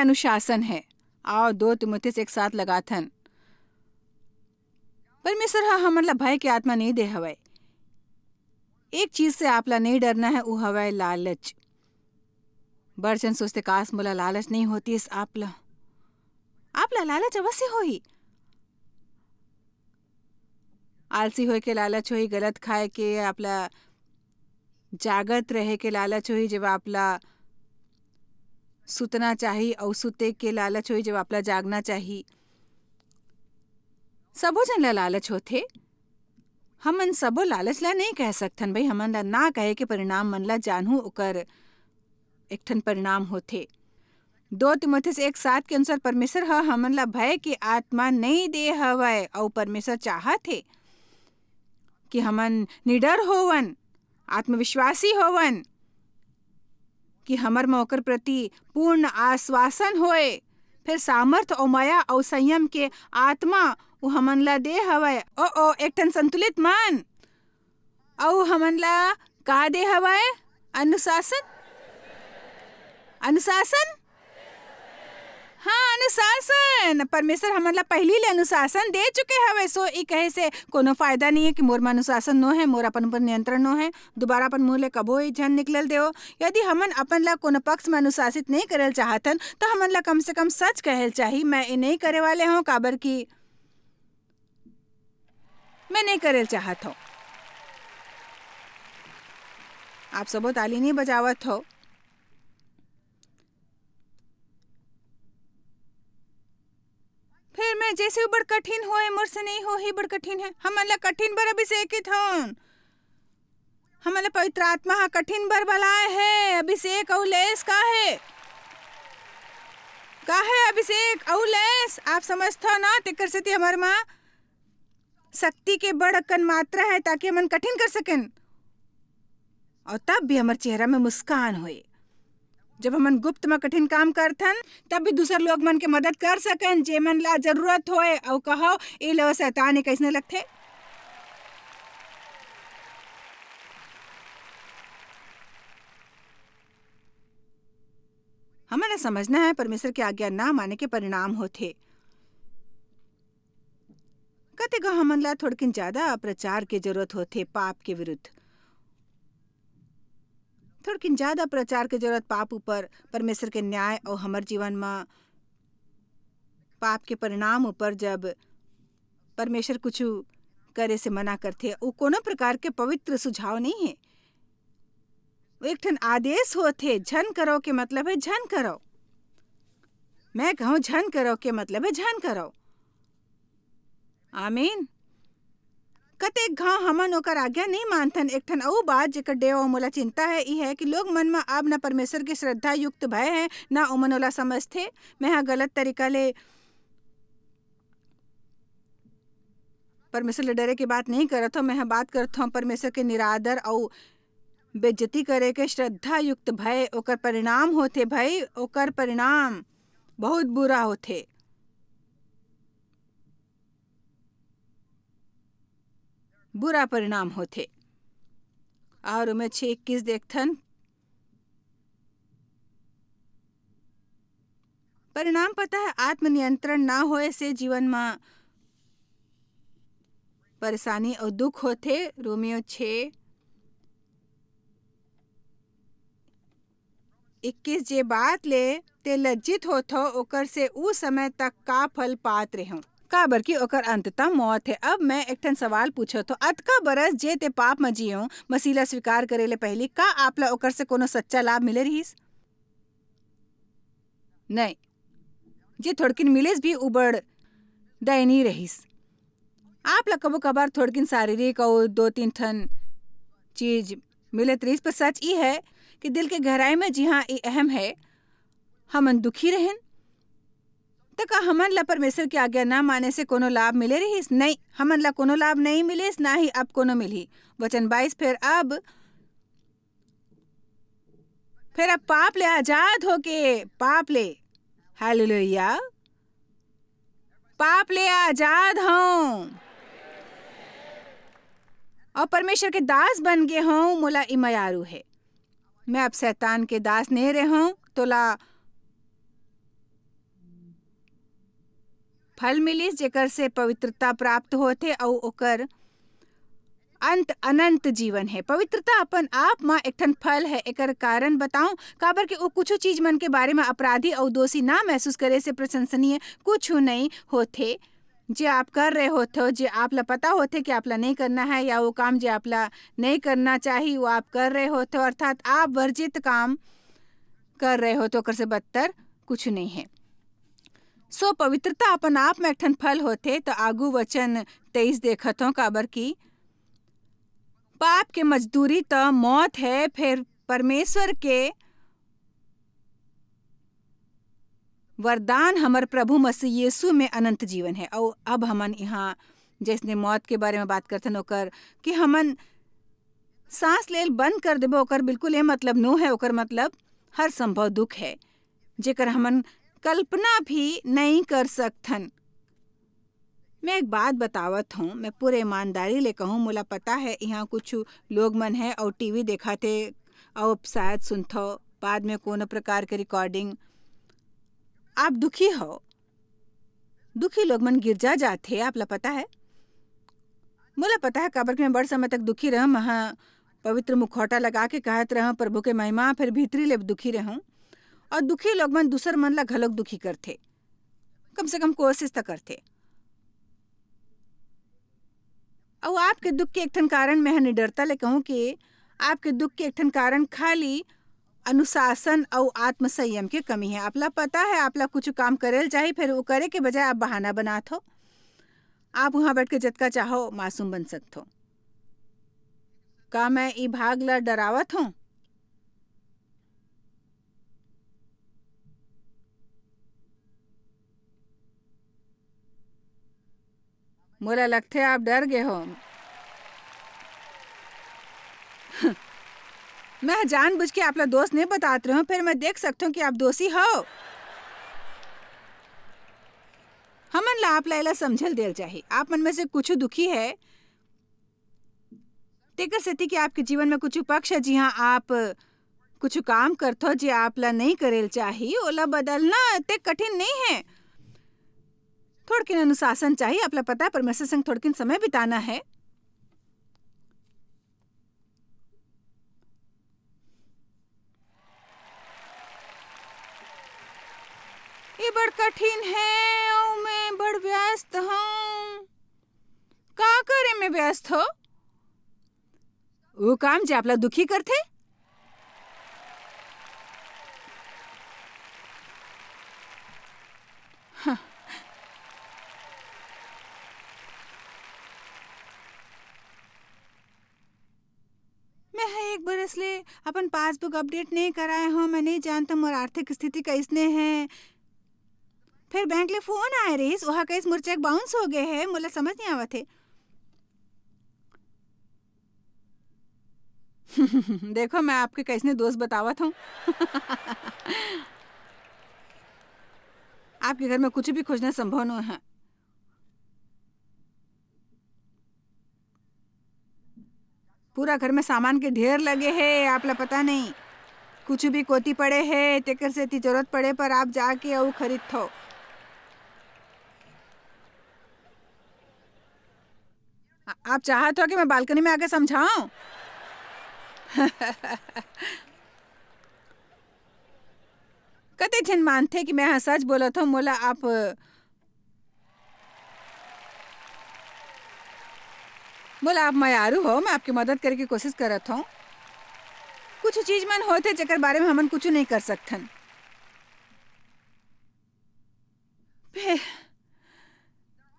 अनुशासन है। आओ 2 तिमुथियुस एक साथ लगाथन। परमेश्वर हा हमन ला भय के आत्मा नहीं दे हवय। एक चीज से आपला नहीं डरना है, वो हवय लालच। बड़चन सोचते काश मोला लालच नहीं होती। इस आपला लालच अवश्य होई। आलसी होए के लालच होई, गलत खाए के, आपला जागत रहे के लालच होई, जब आपला सुतना चाहिए और सुते के लालच होई, जब आपला जागना चाहिए। सबो जन ला लालच होथे। हमन सबो लालच ला नहीं कह सकथन भाई। हमन ला ना कहे के परिणाम मन ला जानहू ओकर एक ठन परिणाम होथे। 2 तिमुथियुस 1:7 के अनुसार परमेश्वर हा हमन ला भय के आत्मा नहीं दे हवय, और परमेश्वर चाहत हे कि हमन निडर होवन, आत्मविश्वासी होवन, कि हमर में ओकर प्रति पूर्ण आश्वासन होए। फिर सामर्थ और माया और संयम के आत्मा वो हमन ला दे हवय। ओ एक ठन संतुलित मन, और हमन ला का दे हवय? अनुशासन। अनुशासन, हाँ अनुशासन। परमेश्वर हमन ला पहली ले अनुशासन दे चुके हवे। सो ई कहे से कोनो फायदा नहीं है कि मोर में अनुशासन नो है, मोर अपन पर नियंत्रण नो है। दोबारा अपन मुंह ले कबो ही झन निकलल देओ। यदि हमन अपन ला कोनो पक्ष में अनुशासित नहीं करल चाहतन, तो हमन ला कम से कम सच कहल चाहिए, मैं ये नहीं करे वाले हूँ, काबर की मैं नहीं करल चाहत हूँ। आप सबो ताली नहीं बजावत हो। फिर मैं जैसे बड़ कठिन होए, मोर से नहीं हो ही, बड़ कठिन है। हमन ला कठिन बर अभिषेकित हन। हमन ला पवित्र आत्मा हा कठिन बर बलाए है। अभिषेक और लेस का है? का है अभिषेक और लेस? आप समझथो ना? तेकर सेती हमर माँ शक्ति के बड़ अकन मात्रा है, ताकि हमन कठिन कर सकें, और तब भी हमार चेहरा में मुस्कान होए। जब हमन गुप्त में कठिन काम करथन, तब भी दूसर लोग मन के मदद कर सकन, जे मन ला जरूरत होए। और कहो ए लो शैतान ए कैसने लगथे। हमन समझना है परमेश्वर की आज्ञा ना माने के परिणाम होथे। कतेको हमन ला थोड़किन ज्यादा प्रचार के जरूरत होथे पाप के विरुद्ध। थोड़किन ज्यादा प्रचार के जरूरत पाप ऊपर, परमेश्वर के न्याय और हमार जीवन में पाप के परिणाम ऊपर। जब परमेश्वर कुछ करे से मना करथे, वो कोनो प्रकार के पवित्र सुझाव नहीं है। वो एक ठन आदेश होथे। झन करो के मतलब है झन करो। मैं कहूँ झन करो के मतलब है झन करो। आमीन। कतेक घाव हमन ओकर आज्ञा नहीं मानथन। एक ठन अउ बात जेकर डेव और मोला चिंता है, ई है कि लोग मन में अब न परमेश्वर के श्रद्धा युक्त भय है, ना ओमन ओला समझथे। मैं हाँ गलत तरीका ले परमेश्वर ले डरे की बात नहीं करत हूँ। मैं हाँ बात करत हूँ परमेश्वर के निरादर और बेइज्जती करे के श्रद्धा युक्त भय। ओकर परिणाम होथे भाई, ओकर परिणाम बहुत बुरा होथे। बुरा परिणाम होथे। और उमें 6:21 देखथन, परिणाम पता है आत्मनियंत्रण ना होए से जीवन में परेशानी और दुख होथे। रोमियो 6:21 जे बात ले ते लज्जित होथो, ओकर से उस समय तक का फल पात रहो, काबर की ओकर अंततः मौत है। अब मैं एक ठन सवाल पूछो तो, अतका बरस जे ते पाप में जियो, मसीला स्वीकार करे ले पहली, का आपला ओकर से कोनो सच्चा लाभ मिले रहीस? नहीं। जे थोड़किन मिलेस भी उबड़ दयनीय रहीस। आप ला कबो कबार थोड़किन शारीरिक और 2-3 ठन चीज मिलत रहीस, पर सच ई है कि दिल के गहराई में जी हाँ ये अहम है, हमन दुखी रहन। तो का हमन ला परमेश्वर की आज्ञा ना माने से कोनो लाभ मिले रहीस? नहीं, हमन ला कोनो लाभ नहीं मिलेस, ना ही अब कोनो मिली। वचन 22 फिर अब पाप ले आजाद होके, पाप ले, हालेलुया, पाप ले आजाद हूँ और परमेश्वर के दास बन गए हूँ। मोला इमयारू है, मैं अब शैतान के दास नहीं रहे हूँ। तोला फल मिलिस जेकर से पवित्रता प्राप्त होते और ओकर अंत अनंत जीवन है। पवित्रता अपन आप में एक ठन फल है। एकर कारण बताऊं काबर कि वो कुछ चीज मन के बारे में अपराधी और दोषी ना महसूस करे से प्रशंसनीय कुछ नहीं होते। जे आप कर रहे होते हो, जे आपला पता होते कि आपला नहीं करना है, या वो काम जे आपला नहीं करना चाहिए वो आप कर रहे होते हो, अर्थात आप वर्जित काम कर रहे हो, तो ओकर से बदतर कुछ नहीं है। सो पवित्रता अपन आप में एक ठन फल होते। तो आगू वचन 23 देखत हो, काबर की पाप के मजदूरी तो मौत है, फिर परमेश्वर के वरदान हमर प्रभु मसीह यीशु में अनंत जीवन है। और अब हमन यहाँ जैसने मौत के बारे में बात करते हैं ओकर कि हमन सांस लेल बंद कर देबो, ओकर बिल्कुल ये मतलब नो है। ओकर मतलब हर संभव दुख है जेकर हमन कल्पना भी नहीं कर सकथन। मैं एक बात बतावत हूँ, मैं पूरे ईमानदारी ले कहूँ, मोला पता है यहाँ कुछ लोग मन है और टीवी देखाते और शायद सुनथो बाद में कोनो प्रकार के रिकॉर्डिंग। आप दुखी हो, दुखी लोग मन गिरजा जाते, आपला पता है। मोला पता है काबर कि मैं बड़ समय तक दुखी रहूँ, महा पवित्र मुखौटा लगा के कहत रहूँ प्रभु के महिमा, फिर भीतरी ले दुखी रहूँ। और दुखी लोग मन दूसर मन ला घलोक दुखी करते, कम से कम कोशिश तो करते। और आपके दुख के एक ठन कारण मैं निडरता ले कहूँ कि आपके दुख के एक ठन कारण खाली अनुशासन और आत्मसंयम के कमी है। आपला पता है आपला कुछ काम करेल चाहिए, फिर वो करे के बजाय आप बहाना बनात हो। आप वहाँ बैठ के जतका चाहो मासूम बन सकते हो। का मैं ई भाग ला डरावत हूँ? मोला लगते आप डर गए हो। मैं जानबूझ के आपला दोस्त नहीं बताते रहा हूँ, फिर मैं देख सकती हूँ कि आप दोषी हो। हमन ला आप ला समझल देल चाहिए। आप मन में से कुछ दुखी है तेकर सेती कि आपके जीवन में कुछ पक्ष है जी हाँ आप कुछ काम करते हो जे आप ला नहीं करेल चाहिए, ओला बदलना इतने कठिन नहीं है। थोड़किन अनुशासन चाहिए। आपला पता है परमेश्वर संग थोड़किन समय बिताना है। ये बड़ कठिन है और मैं बड़ व्यस्त हूँ। का करे मैं व्यस्त हो? वो काम जे आपला दुखी करते। हाँ। मैं एक बरस ले अपन पासबुक अपडेट नहीं कराए हूँ। मैं नहीं जानता मोर आर्थिक स्थिति कैसने है। फिर बैंक ले फोन आए रहीस, वहाँ कैस मोर चेक बाउंस हो गए है। मोला समझ नहीं आवत है। देखो मैं आपके कैसने दोस्त बतावत हूँ। आपके घर में कुछ भी खोजना संभव नहीं है। पूरा घर में सामान के ढेर लगे है, आपला पता नहीं। कुछ भी कोती पड़े है तेकर से जरूरत पड़े पर आप जाके और खरीद थो। आप चाहत हो कि मैं बालकनी में आके समझाऊं? कते झन मानते कि मैं हाँ सच बोलत हूँ। मोला आप मयारू हो, मैं आपकी मदद करे की कोशिश करत हूँ। कुछ चीज मन होते जेकर बारे में हमन कुछ नहीं कर सकथन।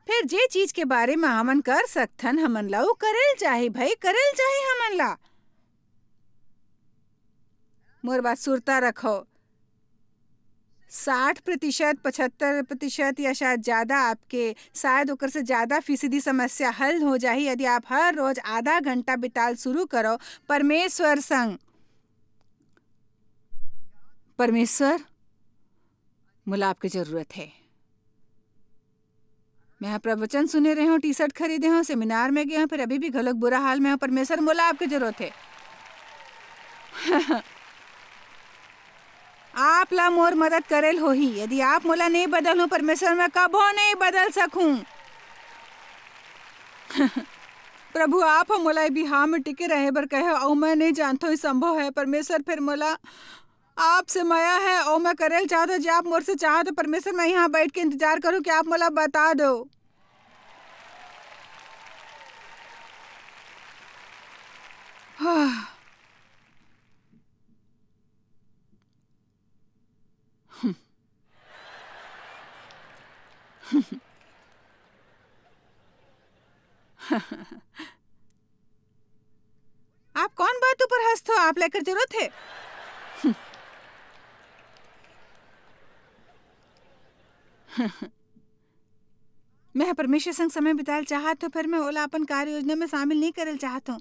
फिर जे चीज के बारे में हमन कर सकथन हमन ला वो करेल चाहे भाई, करेल चाहे हमन ला। मोर बात सुरता रखो। 60%, 75% या शायद ज्यादा आपके शायद ओकर से ज्यादा फीसदी समस्या हल हो जाही यदि आप हर रोज आधा घंटा बिताल शुरू करो परमेश्वर संग। परमेश्वर, मुला आपकी जरूरत है। मैं प्रवचन सुने रहे हूँ, टी शर्ट खरीदे हूँ, सेमिनार में गए हूँ, फिर अभी भी घलोक बुरा हाल में हूँ। परमेश्वर, मुला आपकी जरूरत है। आप ला मोर मदद करेल हो ही। यदि आप मोला नहीं बदल हूँ परमेश्वर, मैं कबो नहीं बदल सकूं। प्रभु आप हम मोला बिहार में टिके रहे बर कहे और मैं नहीं जानता हूँ संभव है परमेश्वर। फिर मोला आपसे माया है और मैं करेल चाहता जी आप मोर से चाहो तो परमेश्वर मैं यहाँ बैठ के इंतजार करूँ कि आप मोला बता दो। आप कौन बात ऊपर हंसते हो? आप लेकर जरूरत है। मैं परमेश्वर संग समय बिताल चाहत हूँ, फिर मैं ओला अपन कार्य योजना में शामिल नहीं करल चाहत हूँ।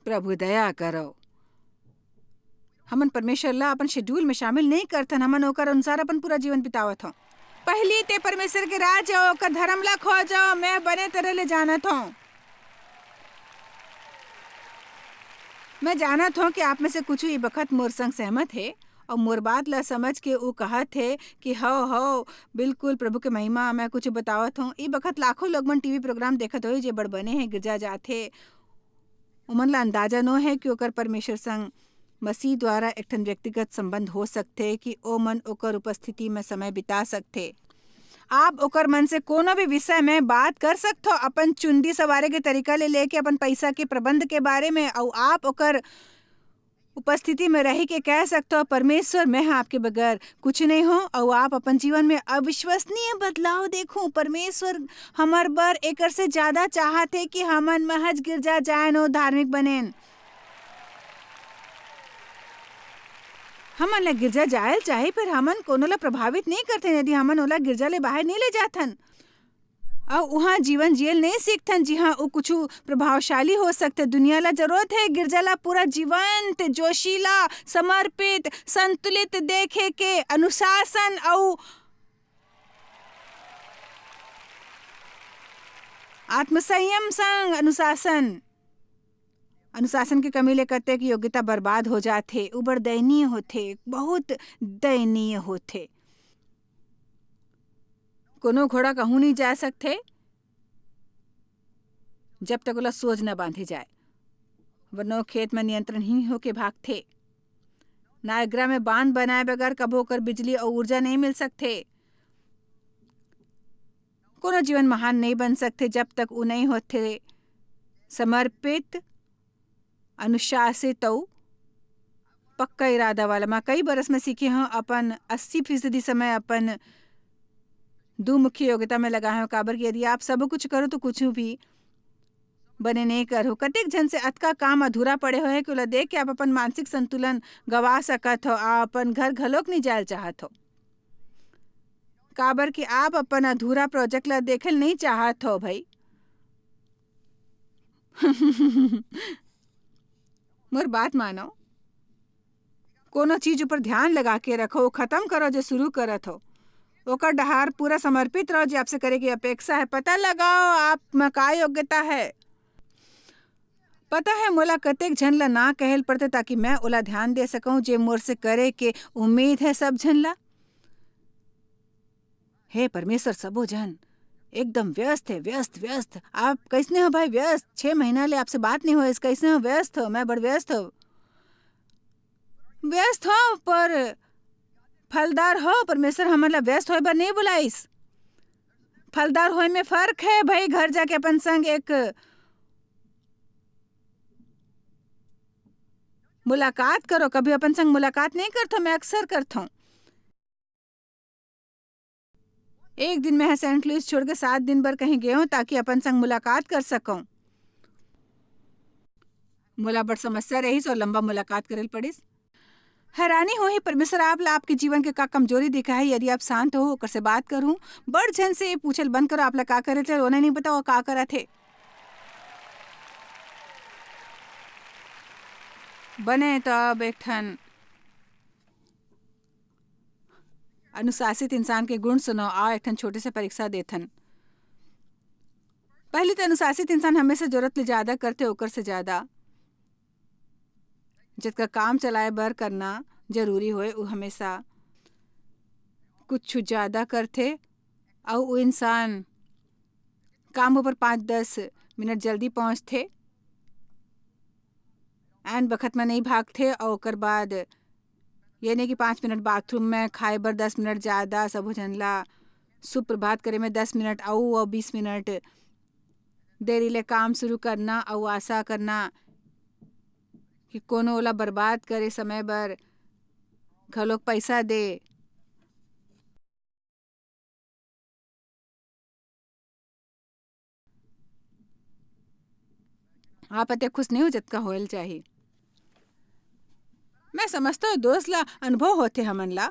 प्रभु दया करो। हमन परमेश्वर ला अपन शेड्यूल में शामिल नहीं करथन। हमन ओकर अनुसार अपन पूरा जीवन बितावत हूँ। पहली ते परमेश्वर के राज और ओकर धर्म ला खोजो, मैं बने तरह ले जानत हूँ। मैं जानत हूँ कि आप में से कुछ ही बखत मोर संग सहमत है और मोर बात ला समझ के वो कहत है कि हो बिल्कुल प्रभु के महिमा। मैं कुछ बतावत हूँ। ई बखत लाखों लोग मन टीवी प्रोग्राम देखत हो जे बड़ बने हैं, गिरजा जाथे। उमन ला अंदाजा नो है कि ओकर परमेश्वर संग मसीह द्वारा एक ठन व्यक्तिगत संबंध हो सकते कि ओ मन ओकर उपस्थिति में समय बिता सकते। आप ओकर मन से कोनो भी विषय में बात कर सकते हो, अपन चुंडी सवारे के तरीका ले लेके अपन पैसा के प्रबंध के बारे में। और आप ओकर उपस्थिति में रह के कह सकते हो परमेश्वर मैं आपके बगैर कुछ नहीं हूँ। और आप अपन जीवन में अविश्वसनीय बदलाव देखूं। परमेश्वर हमार बर एकर से ज्यादा चाहते कि हमन महज गिरजा जाए नो धार्मिक बनेन। हमन ला गिरजा जायल चाहे फिर हमन कोनो ला प्रभावित नहीं करते यदि हमन ओला गिरजा ले बाहर नहीं ले जाथन और वहाँ जीवन जियल नहीं सीखथन। जी हाँ, वो कुछ प्रभावशाली हो सकते। दुनिया ला जरूरत है गिरजा ला पूरा जीवंत, जोशीला, समर्पित, संतुलित देखे के अनुशासन और आत्मसंयम संग अनुशासन की कमी ले कतेक योग्यता बर्बाद हो जाते। उबर दयनीय होते, बहुत दयनीय होते। कोनो घोड़ा कहूँ नहीं जा सकते जब तक ओला सोच न बांधे जाए, वरना खेत में नियंत्रण ही होके भागते। नायग्रा में बांध बनाए बगैर कबो कर बिजली और ऊर्जा नहीं मिल सकते। कोनो जीवन महान नहीं बन सकते जब तक वो नहीं होते समर्पित, अनुशासित और पक्का इरादा वाला। मैं कई बरस में सीखे हूँ अपन 80% समय अपन दो मुख्य योग्यता में लगा है। काबर कि यदि आप सब कुछ करो तो कुछ भी बने नहीं करो। कतेक जन से अतका काम अधूरा पड़े हो है कि ओला देख के आप अपन मानसिक संतुलन गवा सकत हो। आप अपन घर घलोक नहीं जायल चाहत हो काबर कि आप अपन अधूरा प्रोजेक्ट ला देखल नहीं चाहत हो भाई। मोर बात मानो, कोनो चीज ऊपर ध्यान लगा के रखो, खत्म करो जो शुरू करत हो। ओकर डहार पूरा समर्पित रहो जो आपसे करे की अपेक्षा है। पता लगाओ आप में का योग्यता है। पता है मोला कतेक झन ला ना कहल पड़ते ताकि मैं ओला ध्यान दे सकूं जे मोर से करे के उम्मीद है सब झन ला। हे परमेश्वर, सबो जन एकदम व्यस्त है, व्यस्त व्यस्त। आप कैसने हो भाई? व्यस्त 6 महीना ले आपसे बात नहीं हो, कैसने हो? व्यस्त हो? मैं बड़ व्यस्त हो। व्यस्त हो पर फलदार हो। परमेश्वर हमारा व्यस्त होए बर नहीं बुलाइस। फलदार होए में फर्क है भाई। घर जाके अपन संग एक मुलाकात करो। कभी अपन संग मुलाकात नहीं करता, मैं अक्सर करता हूँ। एक दिन मैं सेंट लुइस छोड़ के 7 दिन भर कहीं गए हूँ ताकि अपन संग मुलाकात कर सकूं। मोला बड़ समस्या रही और लंबा मुलाकात करल पड़िस। हैरानी हो ही परमेश्वर आप ला आपके जीवन के का कमजोरी दिखा है। यदि आप शांत हो ओकर से बात करूं, बड़ जन से पूछल बंद करो आप ला का करे थे, उन्हें नहीं बताओ का करा थे। बने तो अब एक ठन अनुशासित इंसान के गुण सुनो। आओ एक ठन छोटे से परीक्षा देथन। पहले तो अनुशासित इंसान हमेशा जरूरत ले ज्यादा करते ओकर से ज्यादा जितना काम चलाए बर करना जरूरी होए वो हमेशा कुछ ज़्यादा करथे और वो इंसान काम ऊपर 5-10 मिनट जल्दी पहुँचथे, एन बखत में नहीं भागथे और ओकर बाद ये नहीं कि 5 मिनट बाथरूम में खाए बर 10 मिनट ज़्यादा सब झन ला सुप्रभात करे में 10 मिनट और 20 मिनट देरी ले काम शुरू करना और आशा करना कि कोनो ओला बर्बाद करे समय बर घलोक पैसा दे। आप अते खुश नहीं हो जतका होयल चाहिए। मैं समझता हूँ दोस्त ला अनुभव होते हमन ला।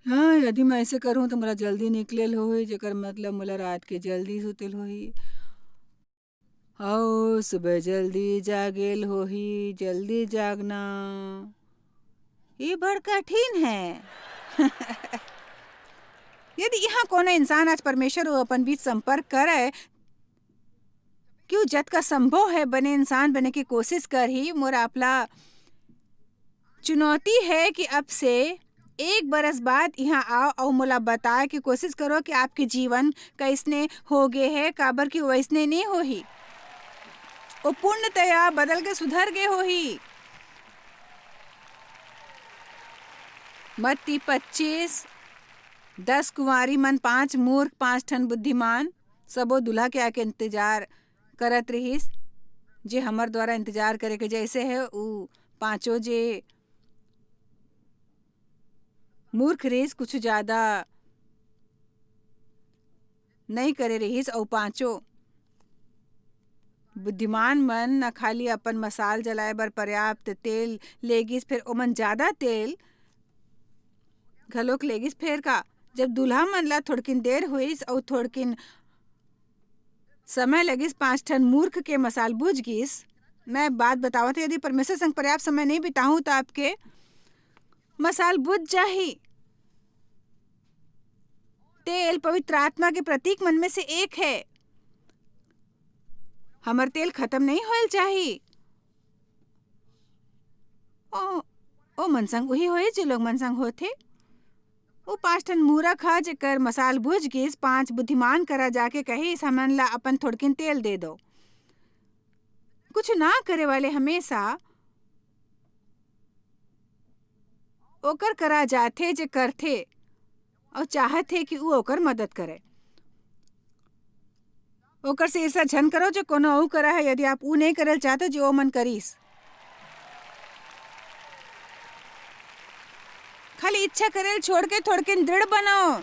हाँ, यदि मैं ऐसे करूँ तो मोला जल्दी निकलेल होही, जेकर मतलब मोला रात के जल्दी सुतेल होही और सुबह जल्दी जागेल होही। जल्दी जागना ये बड़ कठिन है। यदि यहाँ कोनो इंसान आज परमेश्वर वो अपन बीच संपर्क करे, क्यों जतका संभव है बने इंसान बने की कोशिश कर ही। मोर आपला चुनौती है कि अब से 1 बरस बाद यहाँ आओ और मोला बताए कि कोशिश करो कि आपके जीवन कैसने हो गए है, काबर की वैसने नहीं होही, वो पूर्णतया बदल के सुधर गए होही। मत्ती 25:10 कुंवारी मन 5 मूर्ख 5 ठन बुद्धिमान सबो दूल्हा के आके इंतजार करत रहिस। जे हमर द्वारा इंतजार करे के जैसे है उ पांचों जे मूर्ख रहिस कुछ ज्यादा नहीं करे रहिस और पांचों बुद्धिमान मन न खाली अपन मसाल जलाए बर पर्याप्त तेल लेगिस, फिर ओमन ज्यादा तेल घलोक लेगिस। फिर का जब दूल्हा मन ला थोड़किन देर हुईस और थोड़किन समय लगिस 5 ठन मूर्ख के मसाल बुझ गिस। मैं बात बतावत यदि परमेश्वर संग पर्याप्त समय नहीं बिताऊं तो आपके मसाल बुझ जाही। तेल पवित्र आत्मा के प्रतीक मन में से एक है। हमर तेल खत्म नहीं होल चाहिए। ओ मनसंग वही होए जो लोग मनसंग होते। वो 5 ठन मूर्ख हा जेकर मसाल बुझ गिस, 5 बुद्धिमान करा जाके कहिस हमन ला अपन थोड़किन तेल दे दो। कुछ ना करे वाले हमेशा ओकर करा जाथे जे करथे और चाहथे कि वो ओकर मदद करे। ओकर से ईर्षा झन करो जो कोनो और करा है। यदि आप ऊ नहीं करल चाहते जो ओ मन करीस, खाली इच्छा करेल छोड़ के थोड़किन दृढ़ बनो।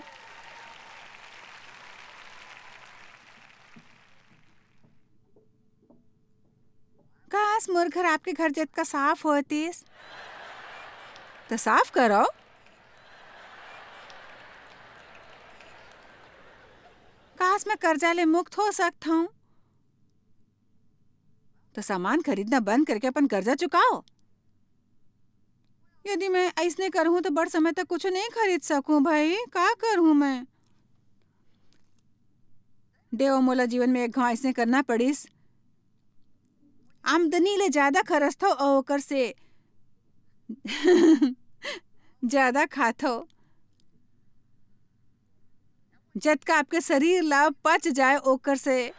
काश मोर घर आपके घर जितना साफ होतीस तो साफ करो। काश मैं कर्जा ले मुक्त हो सकता हूँ तो सामान खरीदना बंद करके अपन कर्जा चुकाओ। यदि मैं ऐसने करूँ तो बड़ समय तक कुछ नहीं खरीद सकूं भाई, का करूँ मैं। देव मोला जीवन में एक घाव ऐसने करना पड़िस, आमदनी ले ज्यादा खरच थो और ओकर से ज्यादा खाथो। जतका आपके शरीर ला पच जाए ओकर से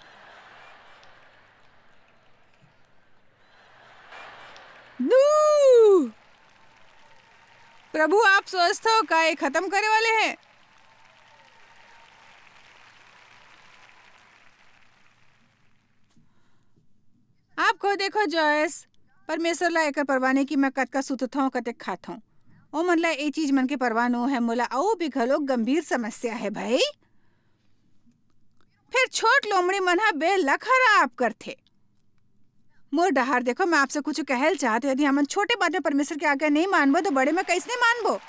प्रभु आप सोचते हो का ये खत्म करे वाले हैं। आपको देखो जॉयस, परमेश्वर ला एकर परवाह नहीं कि मैं कतका सुतता हूँ कतक खाता हूँ। ओ मन ला ये चीज मन के परवाह नो है। मोला और भी घलोक गंभीर समस्या है भाई। फिर छोट लोमड़ी मन हा बेल ला खराब करथे। मोर डहार देखो, मैं आपसे कुछ कहल चाहते यदि हमन छोटे बात में परमेश्वर के आज्ञा नहीं मानबो तो बड़े में कैसे मानबो।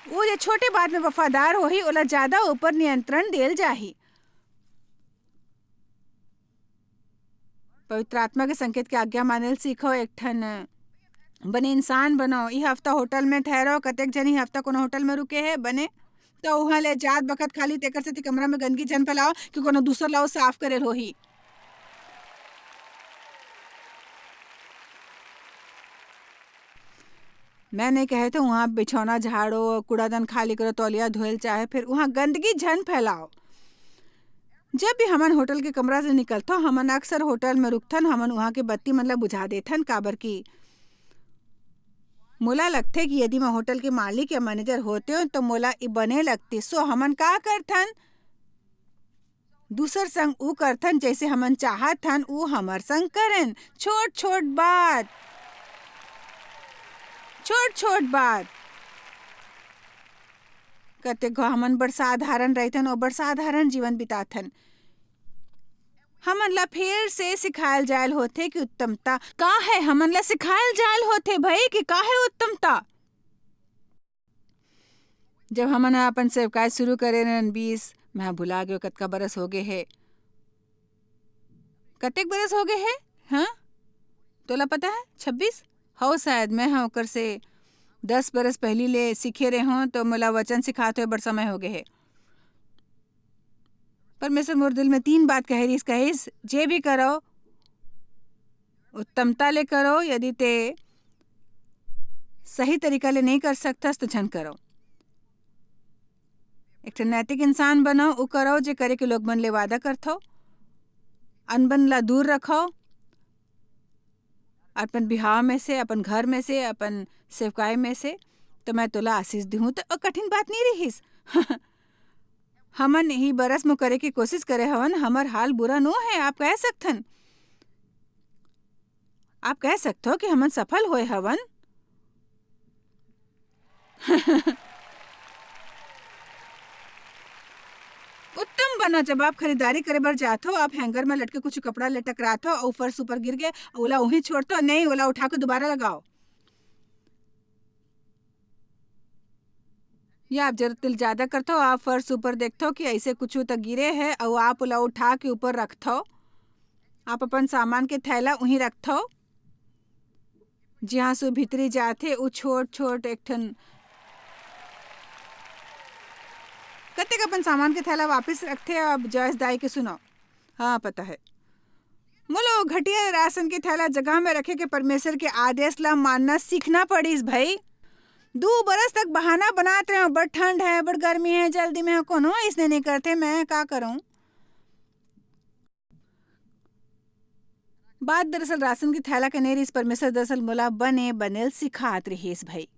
वो जो छोटे बात में वफादार होही ओला ज्यादा ऊपर नियंत्रण देल जाही। पवित्र आत्मा के संकेत के आज्ञा मानेल सीखो। एक ठन बने इंसान बनो। ई हफ्ता होटल में ठहरो। कतेक जन ई हफ्ता कोनो होटल में रुके है बने तो वहाँ ले जात बखत खाली तेकर से कमरा में गंदगी जन फैलाओ कि कोनो दूसर लाओ साफ करेल होही। मैं नहीं कहे तो वहाँ बिछौना झाड़ो, कूड़ादान खाली करो, तौलिया धोल, चाहे फिर वहाँ गंदगी झन फैलाओ। जब भी हमन होटल के कमरा से निकलते हमन अक्सर होटल में रुकथन, हमन वहाँ के बत्ती मतलब बुझा देथन, काबर की मोला लगथे कि यदि मैं होटल के मालिक या मैनेजर होते हो तो मोला ई बने लगती। सो हमन का करथन, दूसर संग ऊ करथन जैसे हमन चाहत हन ऊ हमर संग करन। छोट छोट बात, छोट छोट बात कते घो हमन बड़ साधारण रहथन और बड़ साधारण जीवन बिताथन। हमन ला फिर से सिखायल जायल होथे कि उत्तमता का है, हमन ला सिखायल जायल होथे भाई कि का है उत्तमता। जब हमन अपन सेवकाय शुरू करे 20, मैं भुला गयो कतका बरस हो गए है, कतेक बरस हो गए है, हाँ तोला पता है 26 हो शायद। मैं हाँ ओकर से 10 बरस पहली ले सीखे रहे हूँ, तो मोला वचन सिखाते हुए बड़ समय हो गए है। परमेश्वर मोर दिल में 3 बात कहिस, जे भी करो उत्तमता ले करो, यदि ते सही तरीका ले नहीं कर सकथस तो झन करो। एक नैतिक इंसान बनो, उ करो जे करे के लोग मन ले वादा करथो, अनबन ला दूर रखो, अपन बिहाव में से, अपन घर में से, अपन सेवकाई में से, तो मैं तोला आशीष दूँ। तो कठिन बात नहीं रहीस। हमन ही बरस में करे की कोशिश करे हवन, हमर हाल बुरा नो है। आप कह सकथन, आप कह सकते हो कि हमन सफल होए हवन। उत्तम बनो। जब आप खरीदारी करे बर जात हो, आप हैंगर में लटके कुछ कपड़ा ले टकरात हो और फर्श ऊपर गिर गए, ओला वहीं छोड़तो नहीं, ओला उठा के दोबारा लगाओ। या आप जरूरत दिल ज्यादा करते हो, आप फर्श ऊपर देखते हो कि ऐसे कुछ तो गिरे है और आप ओला उठा के ऊपर रखते हो। आप अपन सामान के थैला वहीं रखते हो, जहाँ से भीतरी जाते उ छोट छोट एक ठन कते अपन सामान के थैला वापस रखते। अब जॉयस दाई के सुनो, हाँ पता है मोलो घटिया राशन के थैला जगह में रखे के परमेश्वर के आदेश ला मानना सीखना पड़ीस भाई। 2 बरस तक बहाना बनाते रहे, बड़ ठंड है, बड़ गर्मी है, जल्दी में कोनो इसने नहीं करते, मैं का करूं। बात दरअसल राशन की थैला के नहीं रहीस, परमेश्वर दरअसल मोला बने बनेल सिखात रहीस भाई।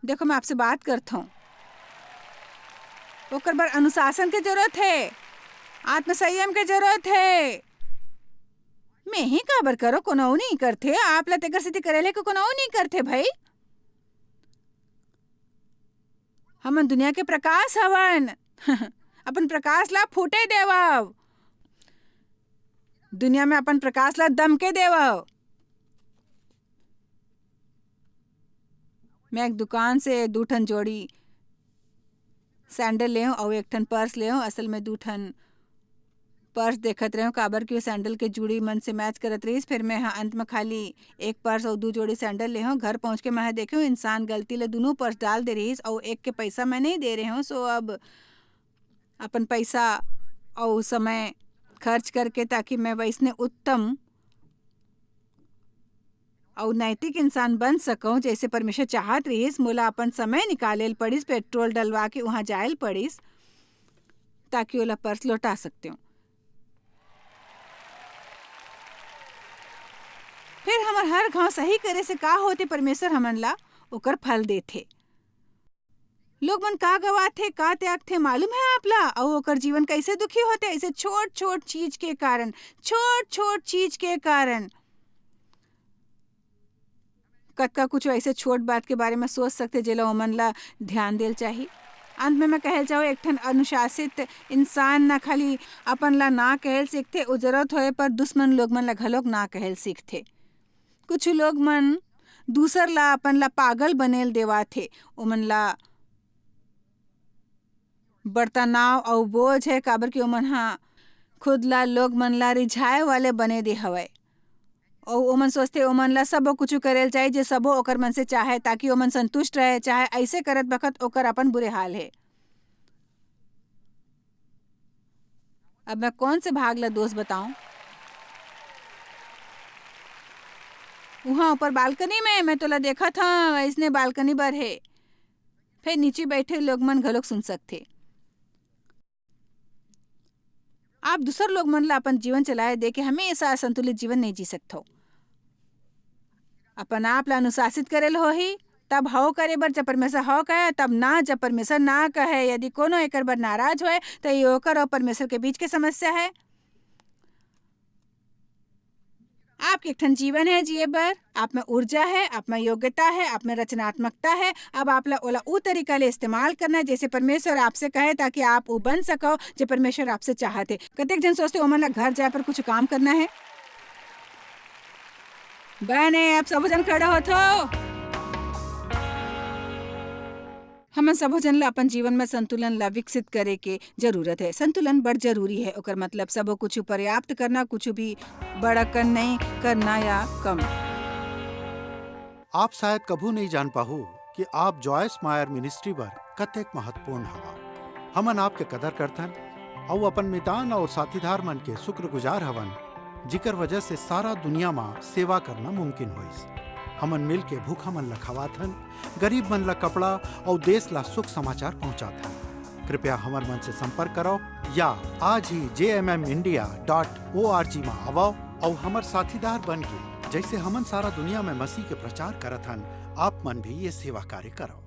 देखो मैं आपसे बात करता हूँ, ओकर बर अनुशासन के जरूरत है, आत्मसंयम के जरूरत है। मैं ही काबर करो, कोनो नहीं करते, आप ला तेकर सिद्धि करेले को कोनो नहीं करते भाई। हमन दुनिया के प्रकाश हवन। अपन प्रकाश ला फूटे देवव, दुनिया में अपन प्रकाश ला दम के देवव। मैं एक दुकान से 2 ठन जोड़ी सैंडल ले और 1 ठन पर्स ले। असल में 2 ठन पर्स देखत रहे, काबर की सैंडल के जुड़ी मन से मैच करत रहीस। फिर मैं अंत में खाली 1 पर्स और 2 जोड़ी सैंडल ले हूँ। घर पहुँच के मैं देखूँ इंसान गलती ले दोनों पर्स डाल दे रहीस और एक के पैसा मैं नहीं दे रहे हूँ। सो अब अपन पैसा और समय खर्च करके ताकि मैं वैसने उत्तम और नैतिक इंसान बन सकूं जैसे परमेश्वर चाहत रहीस, मोला अपन समय निकालेल पड़ीस, पेट्रोल डलवा के वहाँ जायल पड़ीस ताकि ओला पर्स लौटा सकते हो। फिर हमर हर घाव सही करे से का होते, परमेश्वर हमन ला ओकर फल देथे। लोग मन का गवाथे, का त्याग थे मालूम है आपला, और ओकर जीवन कैसे दुखी होते, ऐसे छोट छोट चीज के कारण, छोट छोट चीज के कारण। कतका कुछ ऐसे छोट बात के बारे में सोच सकते जेला ओमन ला ध्यान देल चाहिए। अंत में मैं कहल चाहूँ एक ठन अनुशासित इंसान ना खाली अपन ला ना कहल सीखते, उ जरूरत होए पर दुश्मन लोग मन ला घलोक ना कहल सीखते। कुछ लोग मन दूसर ला अपन ला पागल बनेल देवा थे, ओमन ला बड़ता नाव और बोझ है, काबर की ओमन हा खुद ला लोग मन ला रिझाए वाले बने दे हवय। और ओमन सोचते ओमन ला सब कुछ करेल चाहिए जे सबो ओकर मन से चाहे ताकि ओमन संतुष्ट रहे, चाहे ऐसे करत बखत ओकर अपन बुरे हाल है। अब मैं कौन से भाग ला दोष बताऊं। वहाँ ऊपर बालकनी में मैं तोला देखा था, इसने बालकनी पर है। फिर नीचे बैठे लोग मन घलोक सुन सकते। आप दूसर लोग मन ला अपन जीवन चलाए दे के हमेशा असंतुलित जीवन नहीं जी सकते। अपन आप ला अनुशासित करेल हो ही तब हव करे बर, जब परमेश्वर हव कहे तब ना, जब परमेश्वर ना कहे यदि कोनो एकर बर नाराज होए तो ये ओकर और परमेश्वर के बीच के समस्या है। आपके एक ठन जीवन है जिए बर, आप में ऊर्जा है, आप में योग्यता है, आप में रचनात्मकता है। अब आप ला ओला उ तरीका ले इस्तेमाल करना है जैसे परमेश्वर आपसे कहे, ताकि आप वो बन सको जो परमेश्वर आपसे चाहते। कतेक जन सोचते ओमन ला घर जाए पर कुछ काम करना है। बहने आप सब जन खड़े होथो। हमन सबो जन ला अपन जीवन में संतुलन ला विकसित करे के जरूरत है। संतुलन बड़ जरूरी है। ओकर मतलब सबो कुछ पर्याप्त करना, कुछ भी बड़कन नहीं करना या कम। आप शायद कभू नहीं जान पाहु कि आप जॉयस मायर मिनिस्ट्री बर कतेक महत्वपूर्ण हवा। हमन आपके कदर करथन और अपन मितान और साथीदार मन के शुक्रगुजार हवन, जिकर वजह से सारा दुनिया में सेवा करना मुमकिन होइस। हमन मिल के भूखा मन ला खवाथन, गरीब मन ला कपड़ा और देश ला सुख समाचार पहुंचाथन। कृपया हमर मन से संपर्क करो या आज ही jmmindia.org में आवो और हमर साथीदार बन के जैसे हमन सारा दुनिया में मसीह के प्रचार करत हन, आप मन भी ये सेवा कार्य करो।